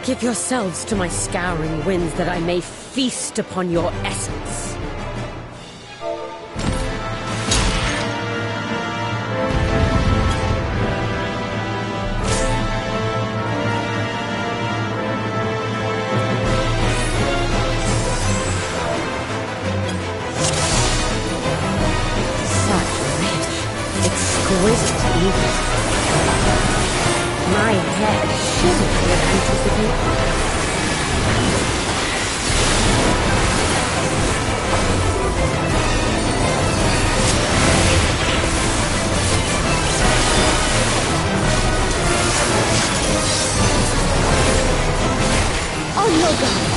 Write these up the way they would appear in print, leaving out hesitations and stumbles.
Give yourselves to my scouring winds that I may feast upon your essence. Such rich, exquisite evil. My head shivers with anticipation. On your guard!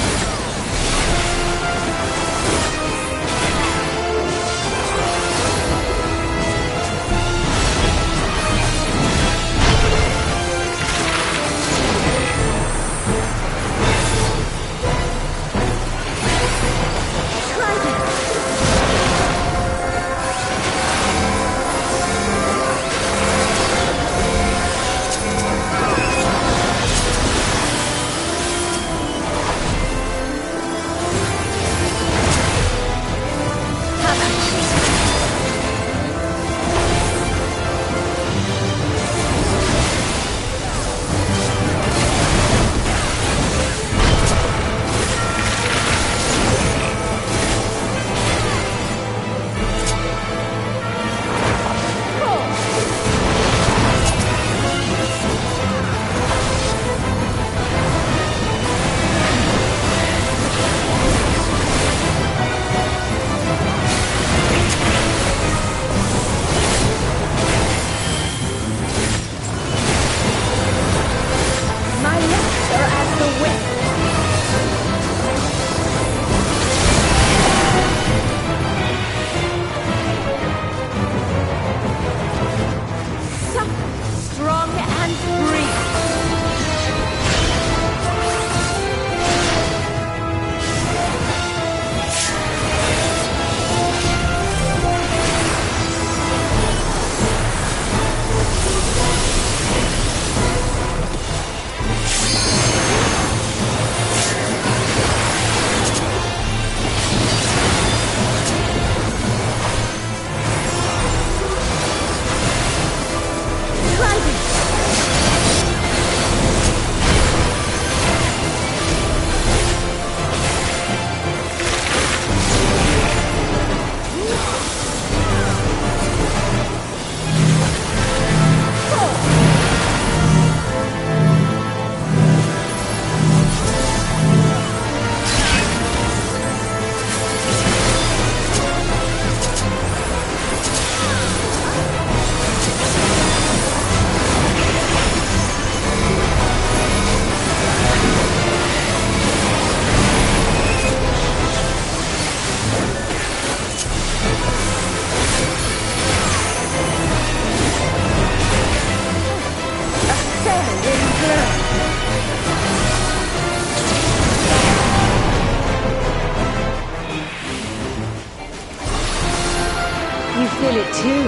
You feel it too,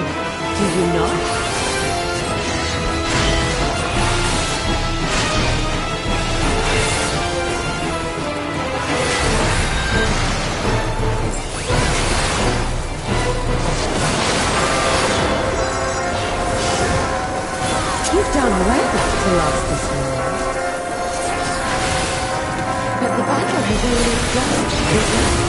do you not? You've done well to last this long. But the battle has only just begun.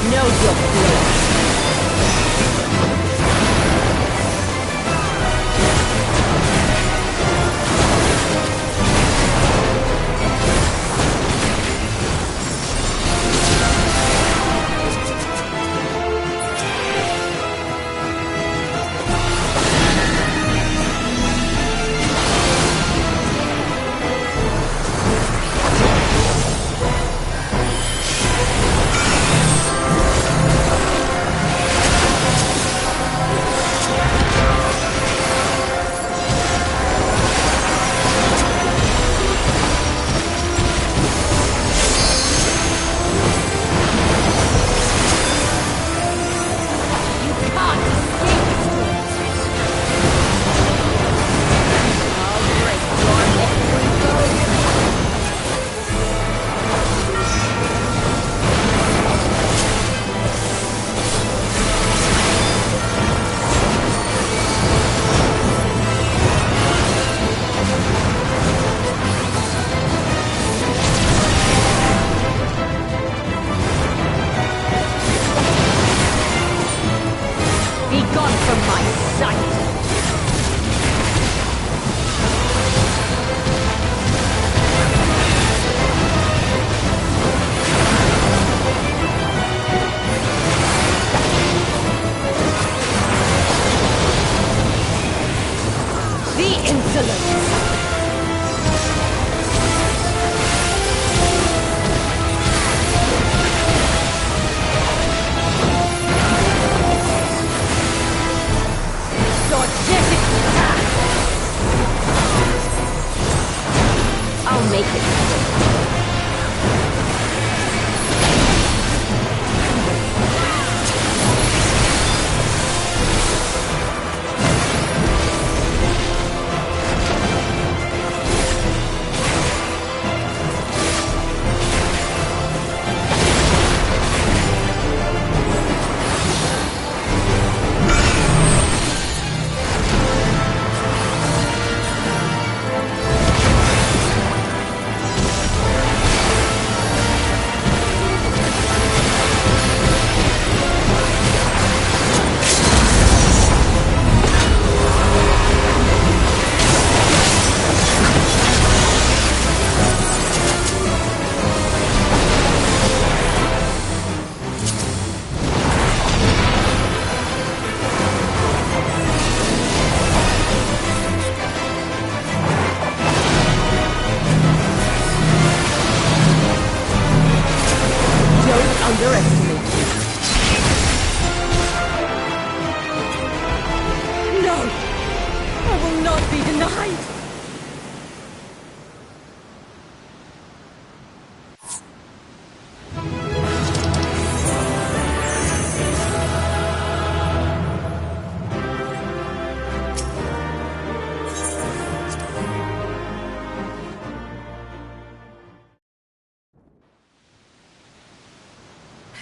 Know your place.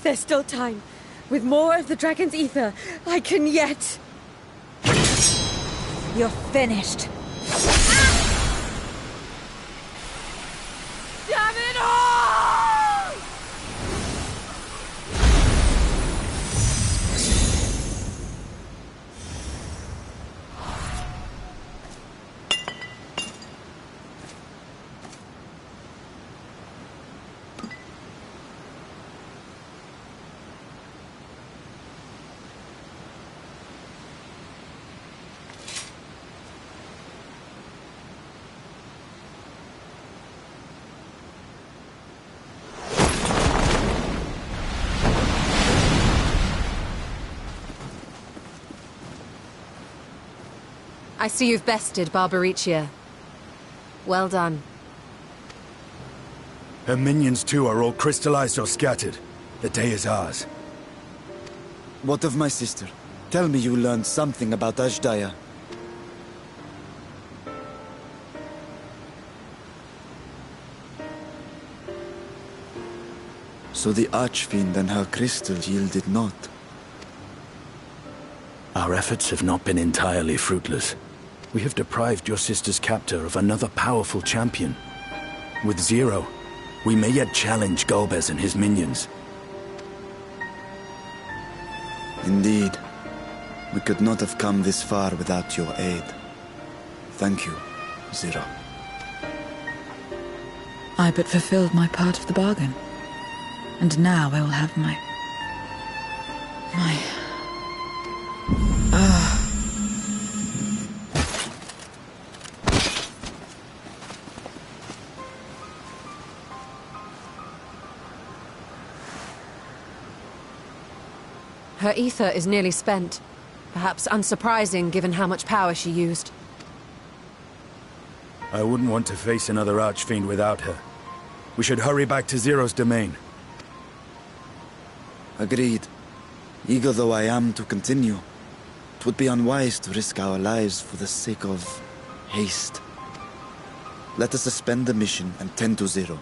There's still time. With more of the dragon's ether, I can yet... You're finished. Damn it all! I see you've bested Barbaricia. Well done. Her minions too are all crystallized or scattered. The day is ours. What of my sister? Tell me you learned something about Ashdaya. So the Archfiend and her crystal yielded not. Our efforts have not been entirely fruitless. We have deprived your sister's captor of another powerful champion. With Zero, we may yet challenge Golbez and his minions. Indeed. We could not have come this far without your aid. Thank you, Zira. I but fulfilled my part of the bargain. And now I will have my... Her ether is nearly spent. Perhaps unsurprising given how much power she used. I wouldn't want to face another Archfiend without her. We should hurry back to Zero's domain. Agreed. Eager though I am to continue, it would be unwise to risk our lives for the sake of haste. Let us suspend the mission and tend to Zero.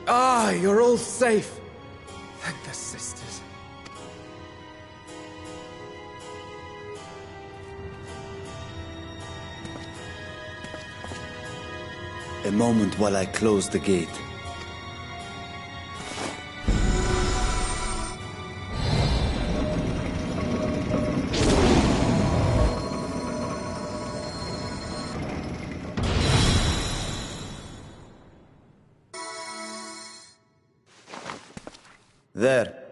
Ah, you're all safe. Thank the sisters. A moment while I close the gate. There.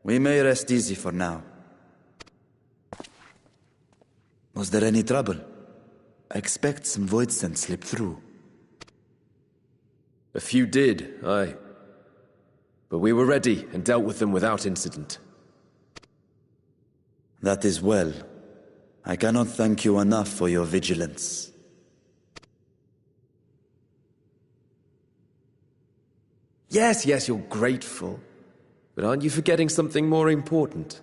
We may rest easy for now. Was there any trouble? I expect some void scent slipped through. A few did, aye. But we were ready and dealt with them without incident. That is well. I cannot thank you enough for your vigilance. Yes, you're grateful. But aren't you forgetting something more important?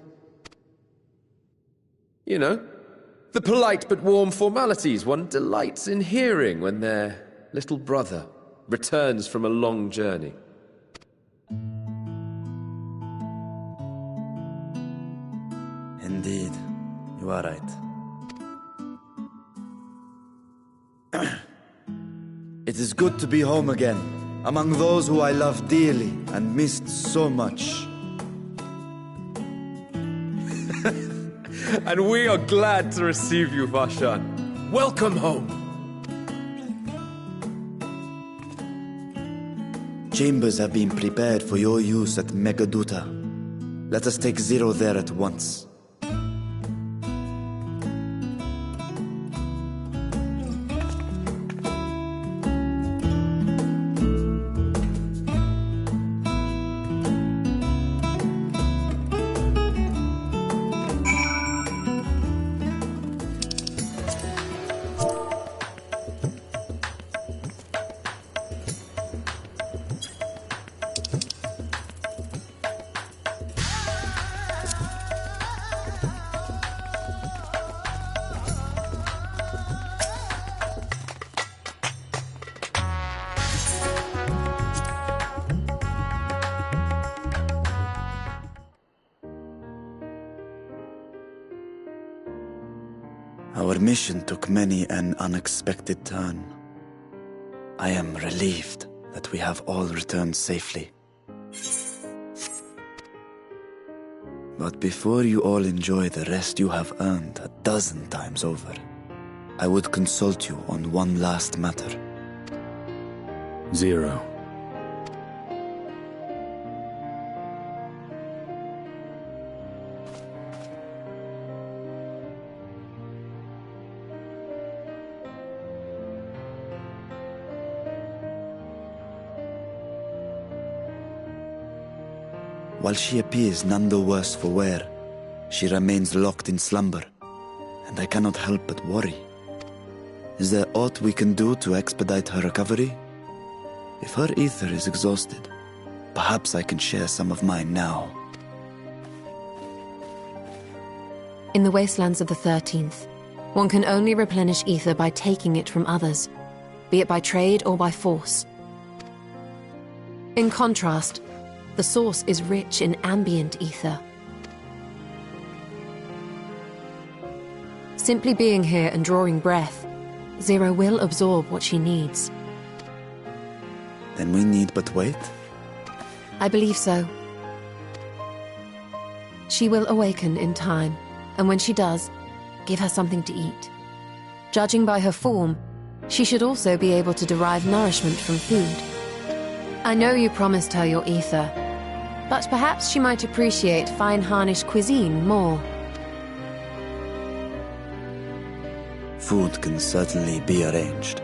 You know, the polite but warm formalities one delights in hearing when their little brother returns from a long journey. Indeed, you are right. It is good to be home again, among those who I love dearly and missed so much. And we are glad to receive you, Varshan. Welcome home. Chambers have been prepared for your use at Megaduta. Let us take Zero there at once. Our mission took many an unexpected turn. I am relieved that we have all returned safely. But before you all enjoy the rest you have earned 12 times over, I would consult you on one last matter. Zero. While she appears none the worse for wear, she remains locked in slumber, and I cannot help but worry. Is there aught we can do to expedite her recovery? If her ether is exhausted, perhaps I can share some of mine now. In the wastelands of the 13th, one can only replenish ether by taking it from others, be it by trade or by force. In contrast, the source is rich in ambient ether. Simply being here and drawing breath, Zero will absorb what she needs. Then we need but wait? I believe so. She will awaken in time, and when she does, give her something to eat. Judging by her form, she should also be able to derive nourishment from food. I know you promised her your ether, but perhaps she might appreciate fine Harnish cuisine more. Food can certainly be arranged.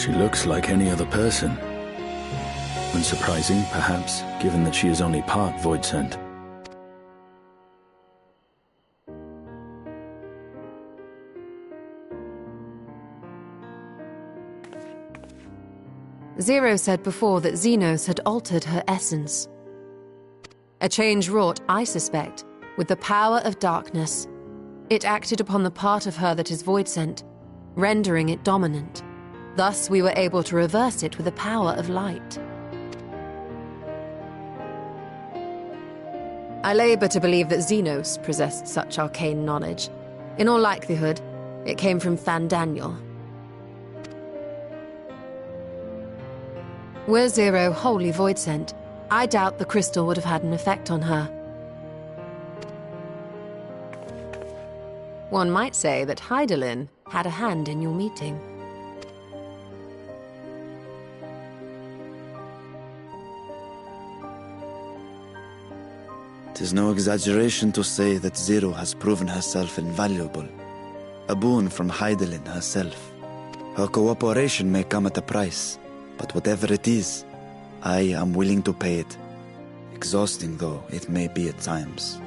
She looks like any other person. Unsurprising, perhaps, given that she is only part void-sent. Zero said before that Xenos had altered her essence. A change wrought, I suspect, with the power of darkness. It acted upon the part of her that is void-sent, rendering it dominant. Thus we were able to reverse it with the power of light. I labor to believe that Xenos possessed such arcane knowledge. In all likelihood, it came from Fandaniel. Were Zero wholly void-sent, I doubt the crystal would have had an effect on her. One might say that Hydaelyn had a hand in your meeting. Tis no exaggeration to say that Zero has proven herself invaluable. A boon from Hydaelyn herself. Her cooperation may come at a price, but whatever it is, I am willing to pay it. Exhausting though it may be at times.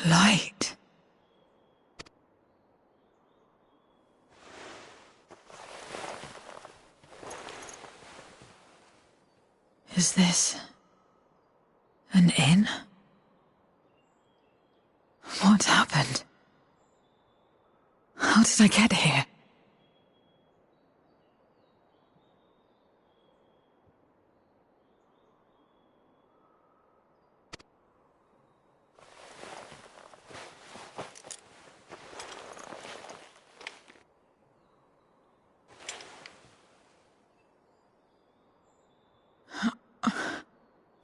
Light. Is this an inn? What happened? How did I get here?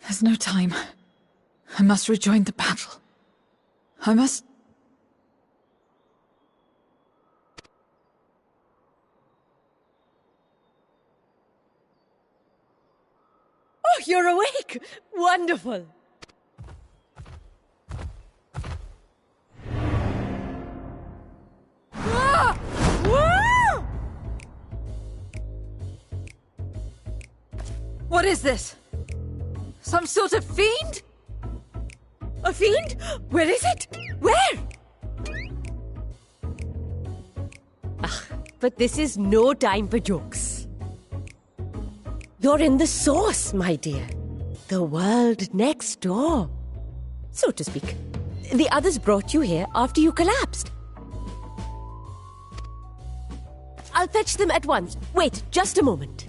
There's no time. I must rejoin the battle. I must... Oh, you're awake! Wonderful! Ah! Ah! What is this? Some sort of fiend? A fiend? Where is it? Where? But this is no time for jokes. You're in the source, my dear. The world next door, so to speak. The others brought you here after you collapsed. I'll fetch them at once. Wait, just a moment.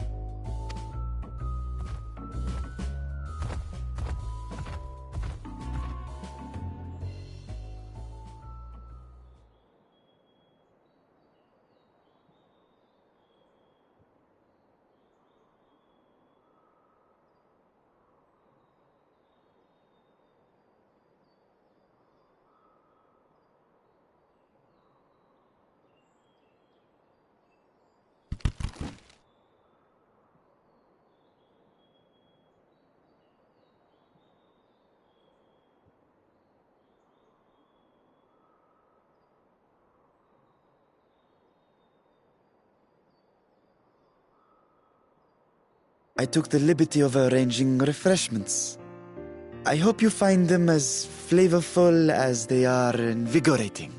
I took the liberty of arranging refreshments. I hope you find them as flavorful as they are invigorating.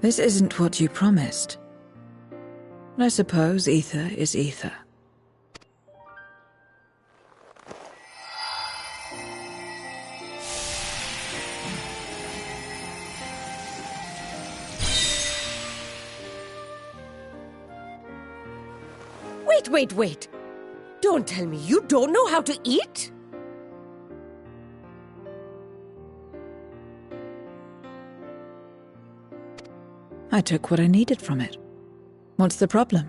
This isn't what you promised. I suppose ether is ether. Wait. Don't tell me you don't know how to eat? I took what I needed from it. What's the problem?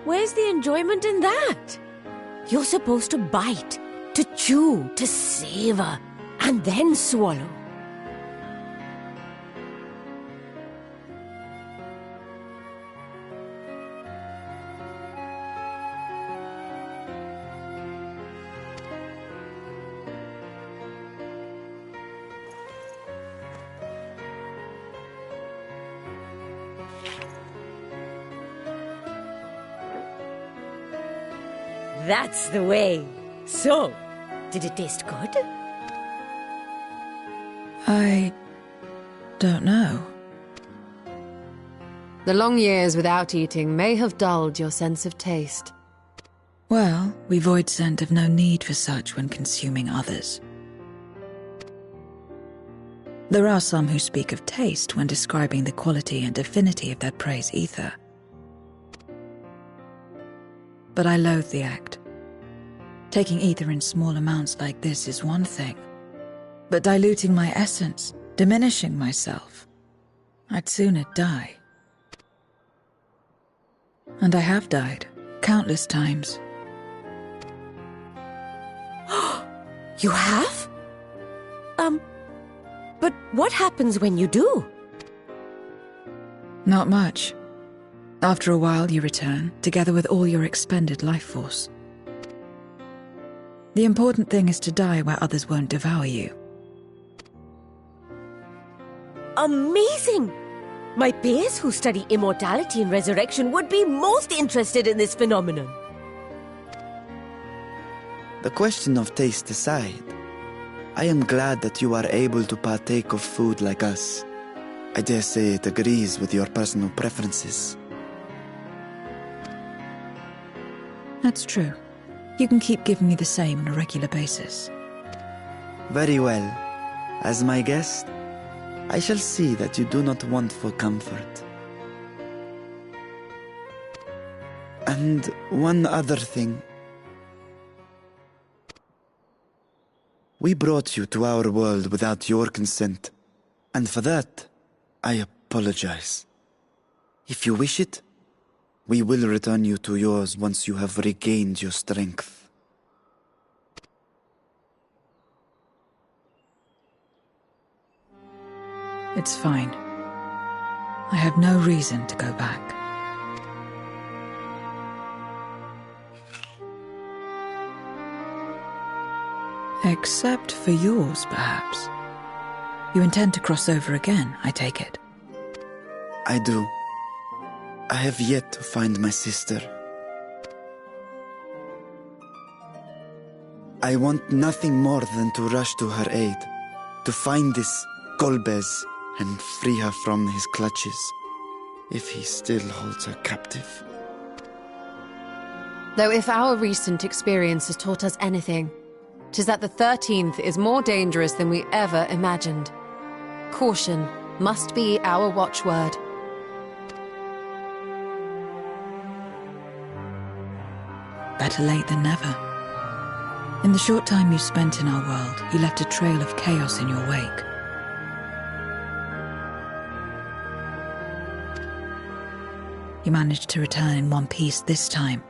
Where's the enjoyment in that? You're supposed to bite, to chew, to savor, and then swallow. That's the way. So, did it taste good? I don't know. The long years without eating may have dulled your sense of taste. Well, we void scent have no need for such when consuming others. There are some who speak of taste when describing the quality and affinity of their prey's ether. But I loathe the act. Taking ether in small amounts like this is one thing, but diluting my essence, diminishing myself. I'd sooner die. And I have died, countless times. You have? But what happens when you do? Not much. After a while, you return, together with all your expended life force. The important thing is to die where others won't devour you. Amazing! My peers who study immortality and resurrection would be most interested in this phenomenon. The question of taste aside, I am glad that you are able to partake of food like us. I dare say it agrees with your personal preferences. That's true. You can keep giving me the same on a regular basis. Very well. As my guest, I shall see that you do not want for comfort. And one other thing. We brought you to our world without your consent, and for that, I apologize. If you wish it, we will return you to yours once you have regained your strength. It's fine. I have no reason to go back. Except for yours, perhaps. You intend to cross over again, I take it. I do. I have yet to find my sister. I want nothing more than to rush to her aid, to find this Golbez and free her from his clutches, if he still holds her captive. Though if our recent experience has taught us anything, 'tis that the 13th is more dangerous than we ever imagined. Caution must be our watchword. Better late than never. In the short time you spent in our world, you left a trail of chaos in your wake. You managed to return in one piece this time.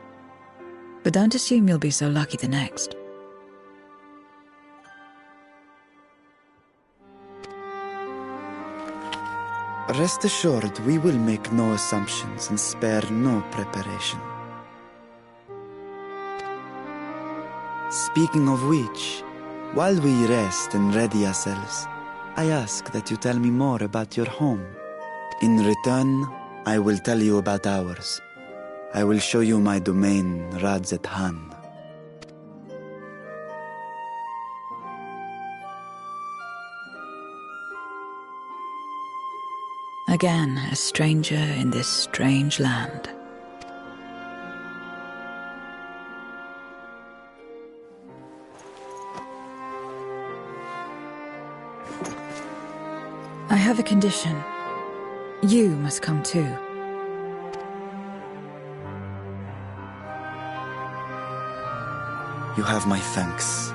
But don't assume you'll be so lucky the next. Rest assured, we will make no assumptions and spare no preparation. Speaking of which, while we rest and ready ourselves, I ask that you tell me more about your home. In return, I will tell you about ours. I will show you my domain, Radzet Han. Again, a stranger in this strange land. I have a condition. You must come too. You have my thanks.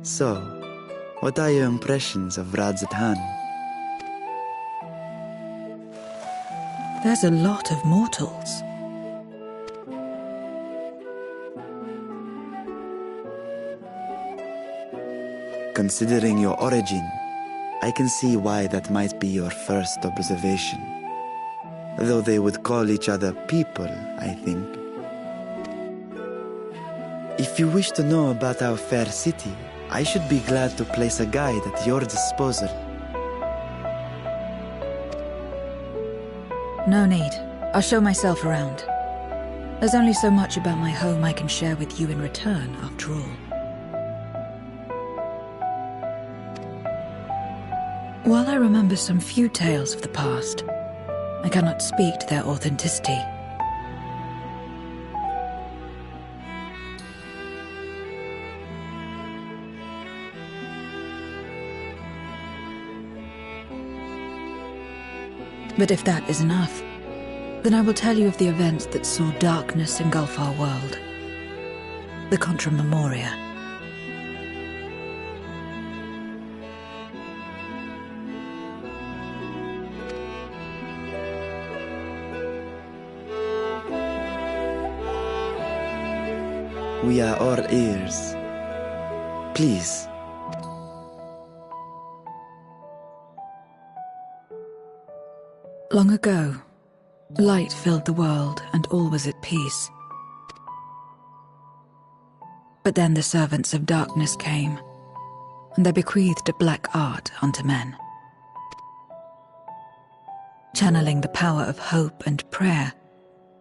So, what are your impressions of Radzatan? There's a lot of mortals. Considering your origin, I can see why that might be your first observation. Though they would call each other people, I think. If you wish to know about our fair city, I should be glad to place a guide at your disposal. No need. I'll show myself around. There's only so much about my home I can share with you in return, after all. While I remember some few tales of the past, I cannot speak to their authenticity. But if that is enough, then I will tell you of the events that saw darkness engulf our world. The Contra Memoria. We are all ears. Please. Long ago, light filled the world and all was at peace. But then the servants of darkness came, and they bequeathed a black art unto men. Channeling the power of hope and prayer,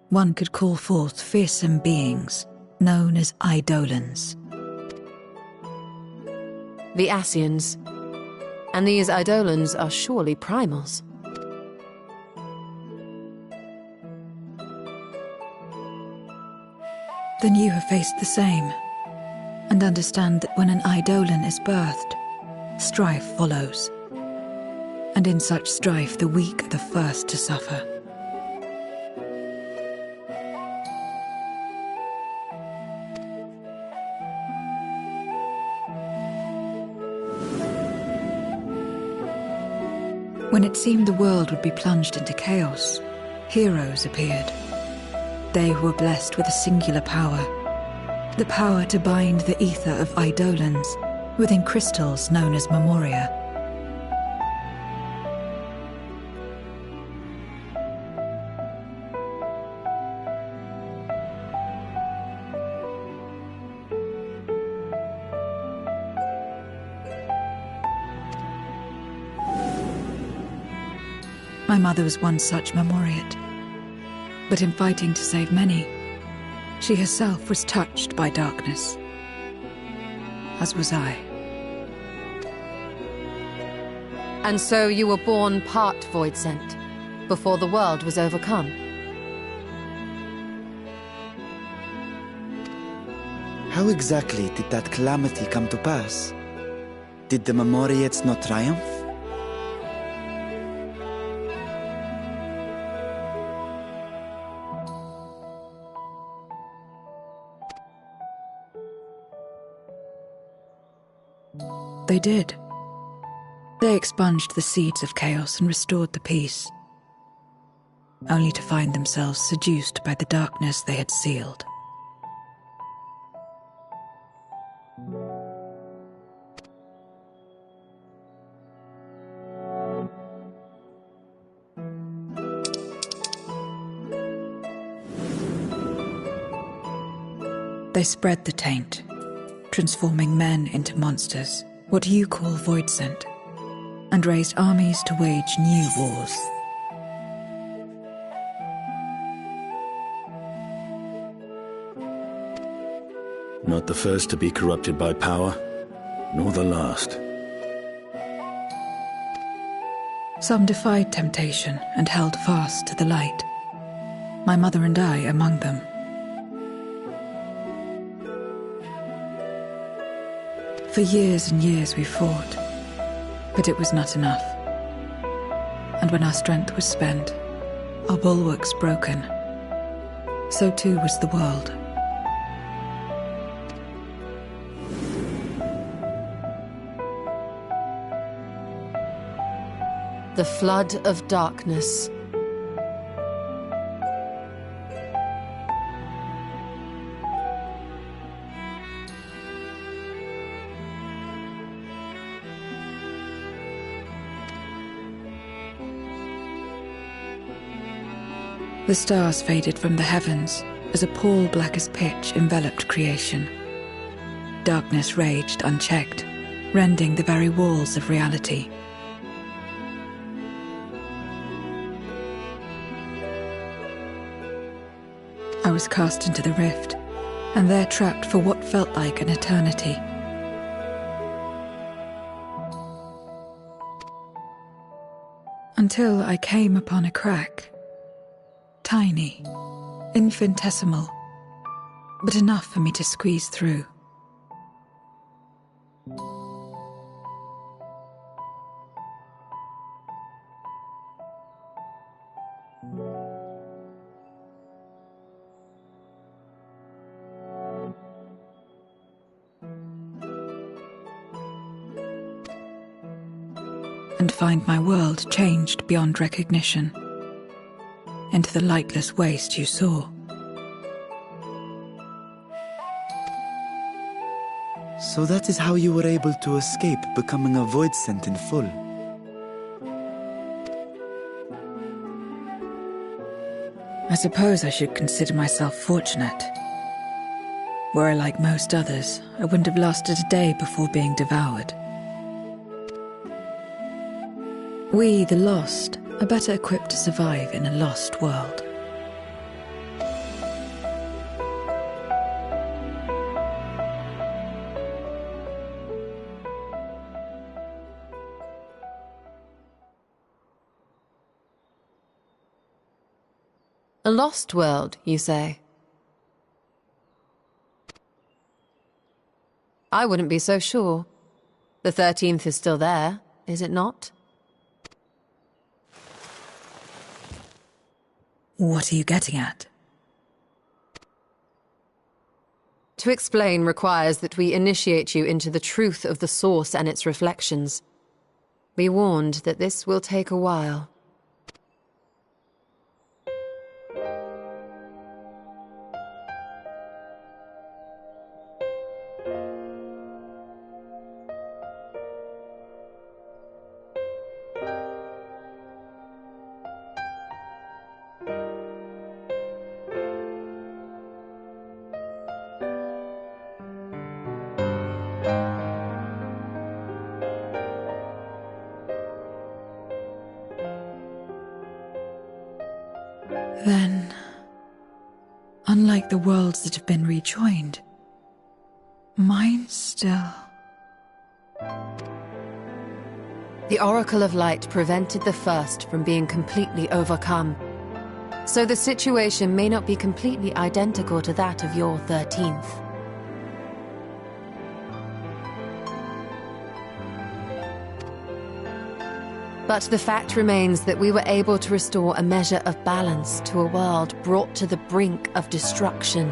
one could call forth fearsome beings known as Eidolons. The Ascians. And these Eidolons are surely primals. Then you have faced the same, and understand that when an Eidolon is birthed, strife follows. And in such strife, the weak are the first to suffer. When it seemed the world would be plunged into chaos, heroes appeared. They who were blessed with a singular power, the power to bind the ether of Eidolons within crystals known as Memoria. My mother was one such Memoriate. But in fighting to save many, she herself was touched by darkness. As was I. And so you were born part Void Sent, before the world was overcome. How exactly did that calamity come to pass? Did the Memoriates not triumph? They did. They expunged the seeds of chaos and restored the peace, only to find themselves seduced by the darkness they had sealed. They spread the taint, transforming men into monsters, what you call Void Sent, and raised armies to wage new wars. Not the first to be corrupted by power, nor the last. Some defied temptation and held fast to the light. My mother and I among them. For years and years we fought, but it was not enough. And when our strength was spent, our bulwarks broken, so too was the world. The flood of darkness. The stars faded from the heavens as a pall black as pitch enveloped creation. Darkness raged unchecked, rending the very walls of reality. I was cast into the rift, and there trapped for what felt like an eternity. Until I came upon a crack. Tiny, infinitesimal, but enough for me to squeeze through. And find my world changed beyond recognition, into the lightless waste you saw. So that is how you were able to escape becoming a void scent in full. I suppose I should consider myself fortunate. Were I like most others, I wouldn't have lasted a day before being devoured. We, the lost, are better equipped to survive in a lost world. A lost world, you say? I wouldn't be so sure. The 13th is still there, is it not? What are you getting at? To explain requires that we initiate you into the truth of the source and its reflections. Be warned that this will take a while. Then, unlike the worlds that have been rejoined, mine still... The Oracle of Light prevented the first from being completely overcome. So the situation may not be completely identical to that of your 13th. But the fact remains that we were able to restore a measure of balance to a world brought to the brink of destruction.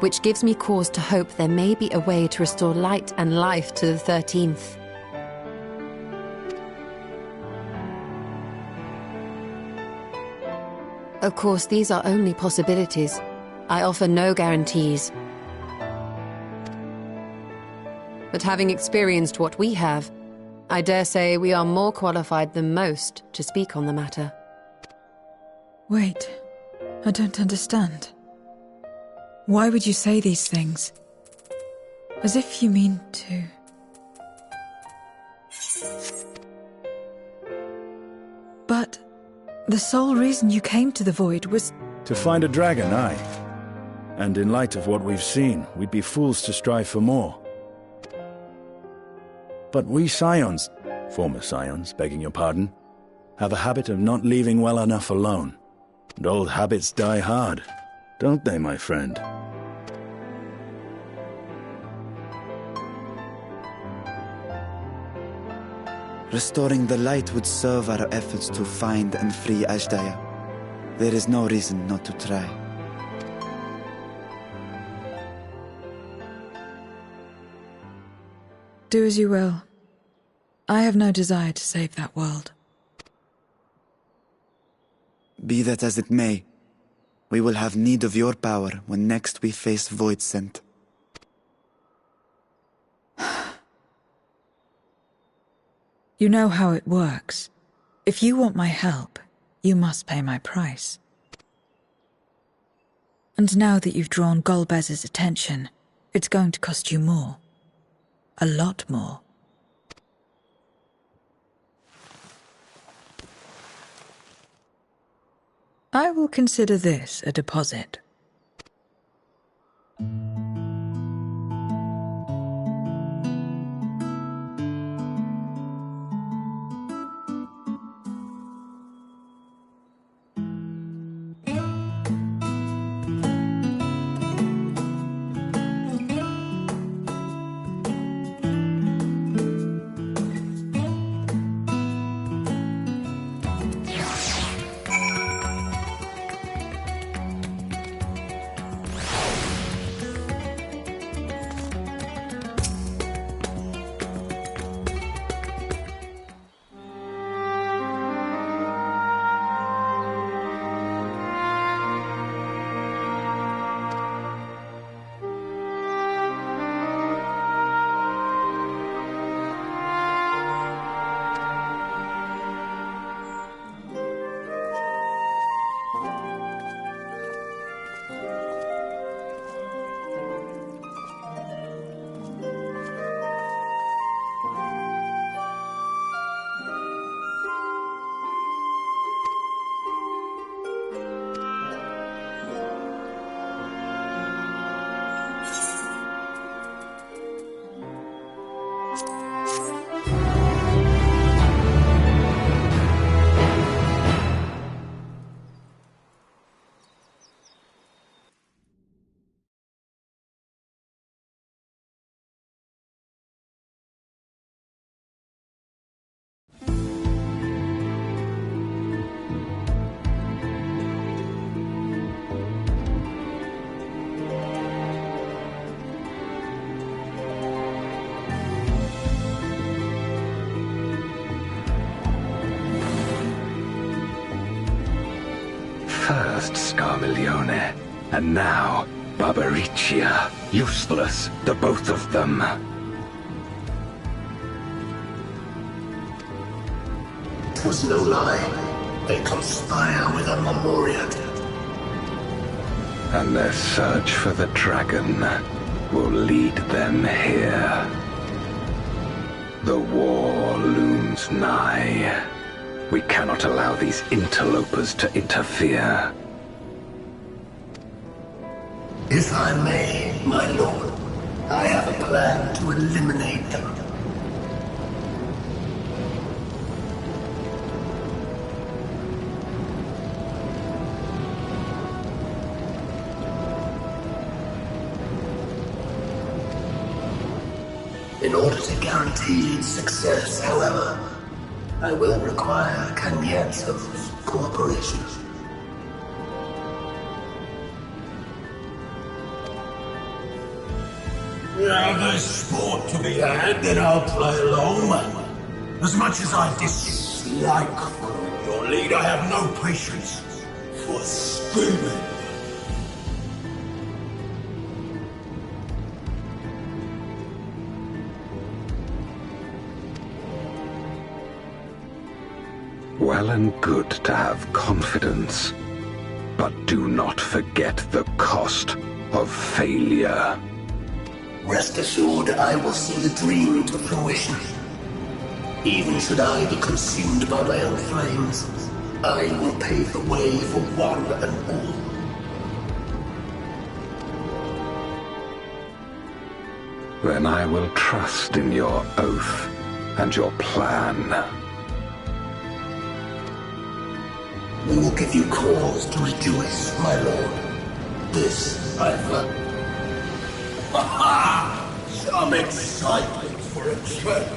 Which gives me cause to hope there may be a way to restore light and life to the 13th. Of course, these are only possibilities. I offer no guarantees. But having experienced what we have, I dare say we are more qualified than most to speak on the matter. Wait, I don't understand. Why would you say these things? As if you mean to... But the sole reason you came to the Void was... To find a dragon, aye. And in light of what we've seen, we'd be fools to strive for more. But we Scions, former Scions, begging your pardon, have a habit of not leaving well enough alone. And old habits die hard, don't they, my friend? Restoring the light would serve our efforts to find and free Ashdaya. There is no reason not to try. Do as you will. I have no desire to save that world. Be that as it may, we will have need of your power when next we face Voidsent. You know how it works. If you want my help, you must pay my price. And now that you've drawn Golbez's attention, it's going to cost you more. A lot more. I will consider this a deposit. First Scarmiglione, and now Barbariccia. Useless, the both of them. Was no lie. They conspire with a Memoriat. And their search for the dragon will lead them here. The war looms nigh. We cannot allow these interlopers to interfere. If I may, my lord, I have a plan to eliminate them. In order to guarantee its success, however, I will require Cagnetto's cooperation. Now there's sport to be had, then I'll play along. As much as I dislike following your lead, I have no patience for screaming. Well and good to have confidence, but do not forget the cost of failure. Rest assured, I will see the dream to fruition. Even should I be consumed by my own flames, I will pave the way for one and all. Then I will trust in your oath and your plan. We will give you cause to rejoice, my lord. This I've learned. Ha-ha! Some excitement for a change.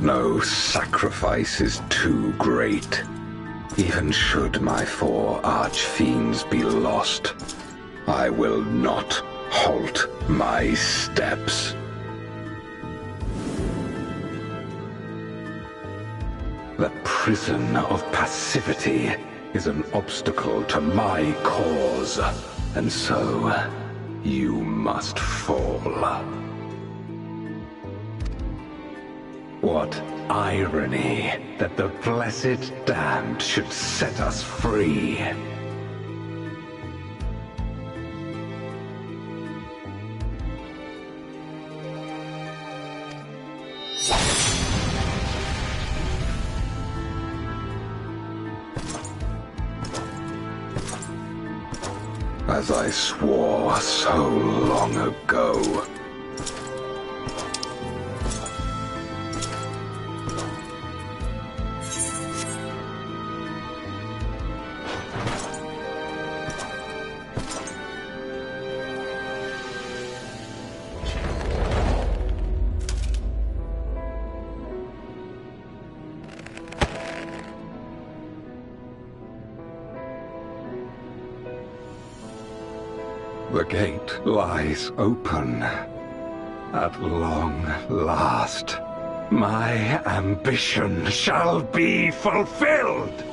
No sacrifice is too great. Even should my 4 archfiends be lost, I will not halt my steps. The prison of passivity is an obstacle to my cause, and so you must fall. What irony that the blessed damned should set us free. As I swore so long ago. The gate lies open. At long last, my ambition shall be fulfilled!